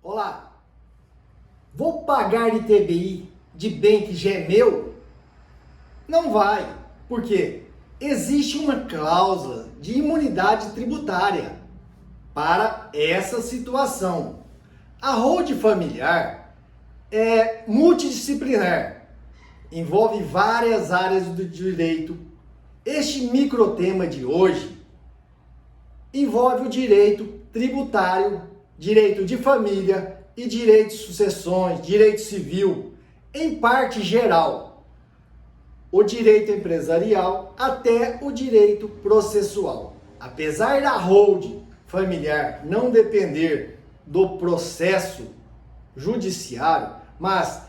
Olá, vou pagar ITBI de bem que já é meu? Não vai, porque existe uma cláusula de imunidade tributária para essa situação. A holding familiar é multidisciplinar, envolve várias áreas do direito. Este microtema de hoje envolve o direito tributário, direito de família e direito de sucessões, direito civil, em parte geral, o direito empresarial até o direito processual. Apesar da holding familiar não depender do processo judiciário, mas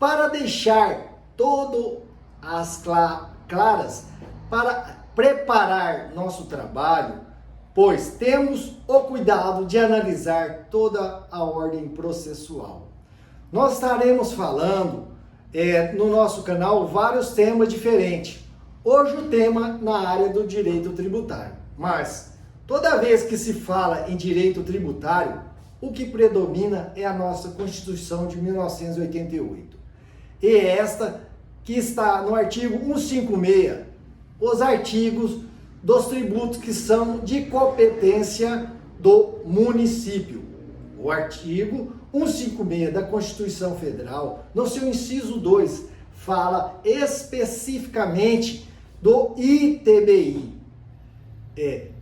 para deixar todo as claras, para preparar nosso trabalho, pois temos o cuidado de analisar toda a ordem processual. Nós estaremos falando no nosso canal vários temas diferentes. Hoje o tema na área do direito tributário, mas toda vez que se fala em direito tributário, o que predomina é a nossa Constituição de 1988. E esta que está no artigo 156, os artigos dos tributos que são de competência do município. O artigo 156 da Constituição Federal, no seu inciso 2, fala especificamente do ITBI.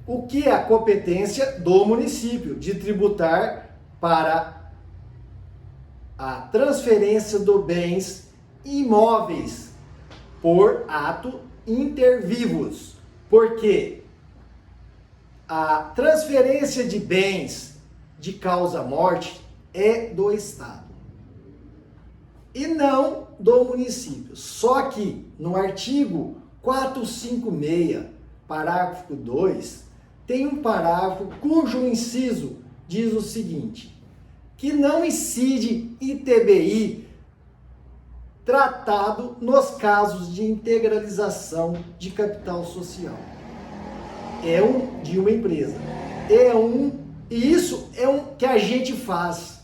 O que é a competência do município de tributar para a transferência de bens imóveis por ato inter vivos. Porque a transferência de bens de causa morte é do Estado e não do município. Só que no artigo 456, parágrafo 2, tem um parágrafo cujo inciso diz o seguinte: que não incide ITBI tratado nos casos de integralização de capital social. De uma empresa. E isso é que a gente faz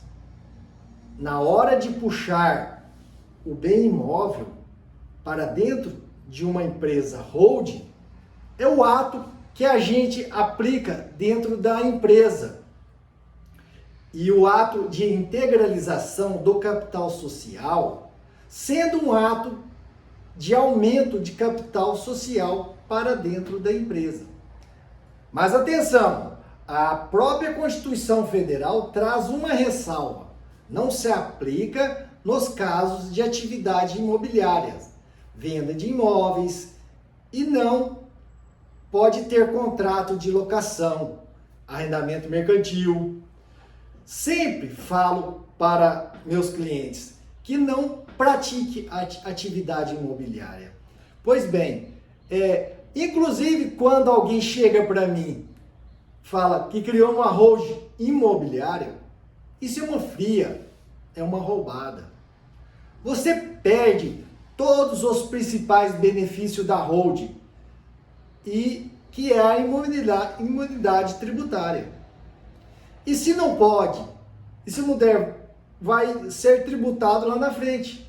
na hora de puxar o bem imóvel para dentro de uma empresa holding, é o ato que a gente aplica dentro da empresa. E o ato de integralização do capital social sendo um ato de aumento de capital social para dentro da empresa. Mas atenção, a própria Constituição Federal traz uma ressalva: não se aplica nos casos de atividade imobiliária, venda de imóveis, e não pode ter contrato de locação, arrendamento mercantil. Sempre falo para meus clientes que não pratique atividade imobiliária. Pois bem, inclusive quando alguém chega para mim, fala que criou uma holding imobiliária, isso é uma fria, é uma roubada. Você perde todos os principais benefícios da holding, e que é a imunidade tributária. E se não pode, e se não der, vai ser tributado lá na frente.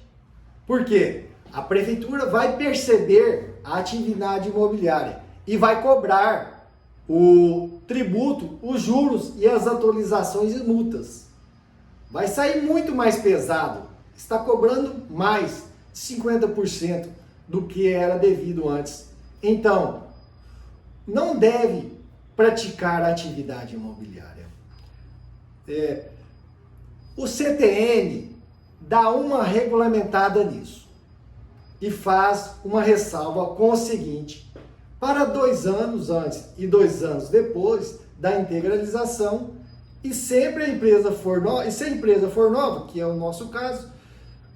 Por quê? A prefeitura vai perceber a atividade imobiliária e vai cobrar o tributo, os juros e as atualizações e multas. Vai sair muito mais pesado. Está cobrando mais de 50% do que era devido antes. Então, não deve praticar a atividade imobiliária. O CTN dá uma regulamentada nisso e faz uma ressalva com o seguinte: para 2 anos antes e 2 anos depois da integralização, e sempre a empresa for nova, e se a empresa for nova, que é o nosso caso,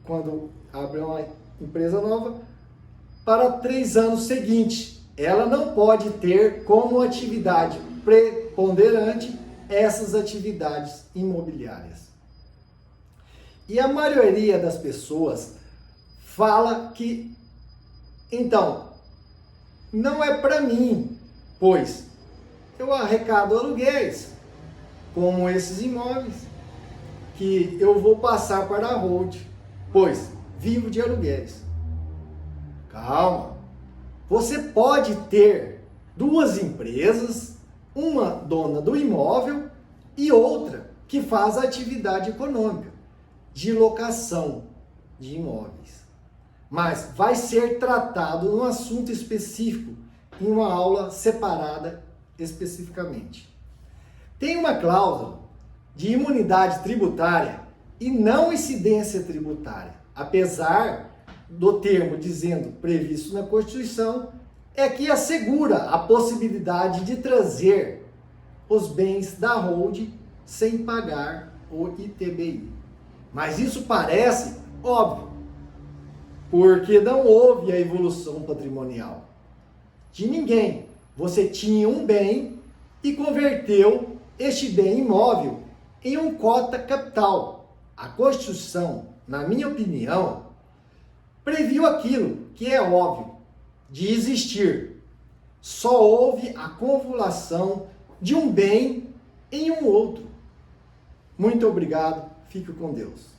quando abre uma empresa nova, para 3 anos seguintes, ela não pode ter como atividade preponderante essas atividades imobiliárias. E a maioria das pessoas fala que, então, não é para mim, pois eu arrecado aluguéis, como esses imóveis, que eu vou passar para a hold, pois vivo de aluguéis. Calma. Você pode ter duas empresas, uma dona do imóvel e outra que faz a atividade econômica de locação de imóveis. Mas vai ser tratado num assunto específico em uma aula separada especificamente. Tem uma cláusula de imunidade tributária e não incidência tributária, apesar do termo dizendo previsto na Constituição, é que assegura a possibilidade de trazer os bens da hold sem pagar o ITBI. Mas isso parece óbvio, porque não houve a evolução patrimonial de ninguém. Você tinha um bem e converteu este bem imóvel em um cota capital. A Constituição, na minha opinião, previu aquilo que é óbvio de existir. Só houve a convolução de um bem em um outro. Muito obrigado. Fique com Deus.